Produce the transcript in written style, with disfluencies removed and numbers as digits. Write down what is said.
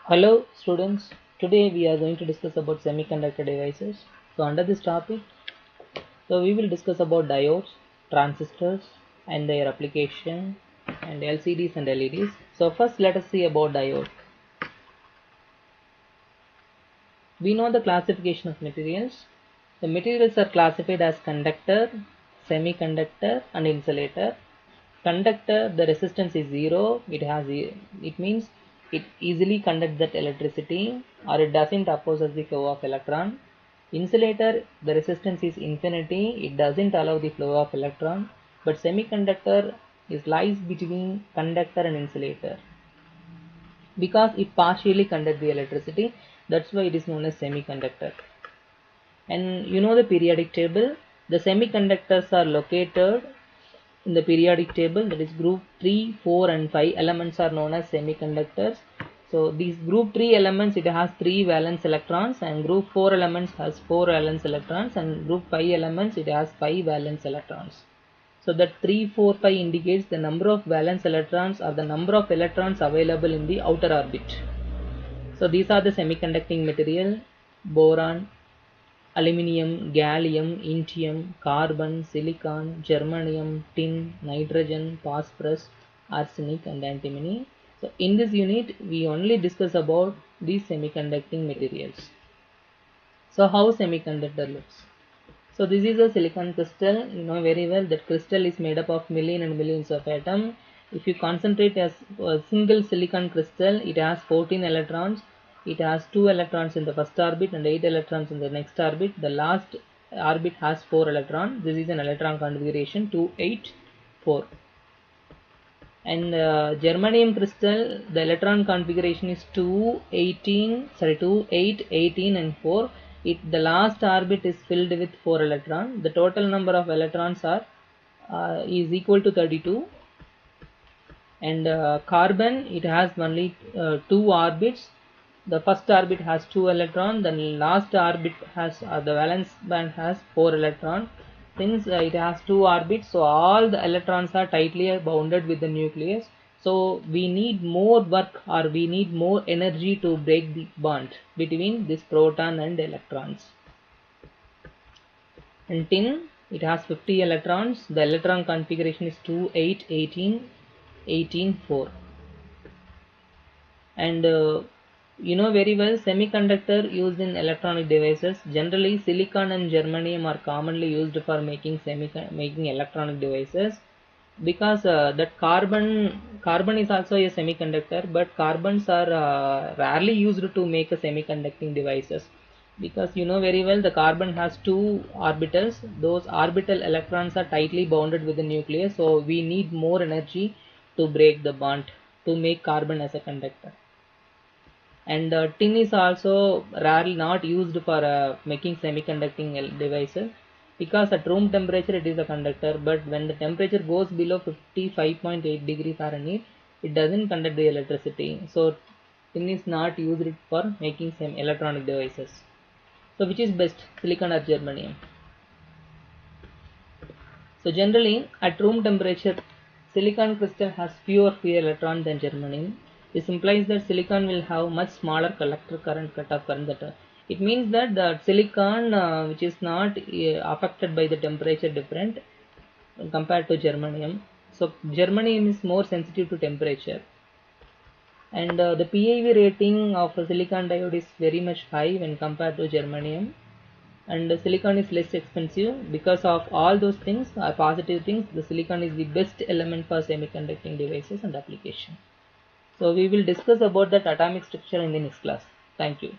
Hello students, today we are going to discuss about semiconductor devices. So under this topic, we will discuss about diodes, transistors and their application and LCDs and LEDs. So first let us see about diode. We know the classification of materials. The materials are classified as conductor, semiconductor and insulator. Conductor, the resistance is zero. It means it easily conducts that electricity or it doesn't oppose the flow of electron. Insulator, the resistance is infinity. It doesn't allow the flow of electron. But semiconductor lies between conductor and insulator because it partially conducts the electricity. That's why it is known as semiconductor. And you know the periodic table. The semiconductors are located in the periodic table, that is group 3, 4 and 5 elements are known as semiconductors. So these group 3 elements, it has 3 valence electrons, and group 4 elements has 4 valence electrons, and group 5 elements, it has 5 valence electrons. So that 3, 4, 5 indicates the number of valence electrons or the number of electrons available in the outer orbit. So these are the semiconducting material: boron, aluminium, gallium, indium, carbon, silicon, germanium, tin, nitrogen, phosphorus, arsenic and antimony. So in this unit we only discuss about these semiconducting materials. So how semiconductor looks? So this is a silicon crystal. You know very well that crystal is made up of million and millions of atoms. If you concentrate as a single silicon crystal, it has 14 electrons. It has 2 electrons in the first orbit and 8 electrons in the next orbit. The last orbit has 4 electrons. This is an electron configuration 2, 8, 4. And germanium crystal, the electron configuration is 2, 18, 2, 8, 18 and 4. The last orbit is filled with 4 electrons. The total number of electrons is equal to 32. And carbon, it has only 2 orbits. The first orbit has 2 electrons, the last orbit has the valence band has 4 electrons. Since it has 2 orbits, so all the electrons are tightly bounded with the nucleus. So we need more work or we need more energy to break the bond between this proton and electrons. And tin, it has 50 electrons. The electron configuration is 2, 8, 18, 18, 4. And you know very well semiconductor used in electronic devices. Generally silicon and germanium are commonly used for making electronic devices, because that carbon is also a semiconductor, but carbons are rarely used to make a semiconducting devices, because you know very well the carbon has 2 orbitals. Those orbital electrons are tightly bounded with the nucleus, so we need more energy to break the bond to make carbon as a conductor. And tin is also rarely not used for making semiconducting devices, because at room temperature it is a conductor, but when the temperature goes below 55.8 degree Fahrenheit, it doesn't conduct the electricity. So tin is not used for making some electronic devices. So which is best, silicon or germanium? So generally at room temperature silicon crystal has fewer free electrons than germanium. This implies that silicon will have much smaller collector current, cutoff current. It means that the silicon which is not affected by the temperature different compared to germanium. So germanium is more sensitive to temperature, and the PIV rating of a silicon diode is very much high when compared to germanium. And the silicon is less expensive. Because of all those things are positive things, the silicon is the best element for semiconducting devices and application. So we will discuss about that atomic structure in the next class. Thank you.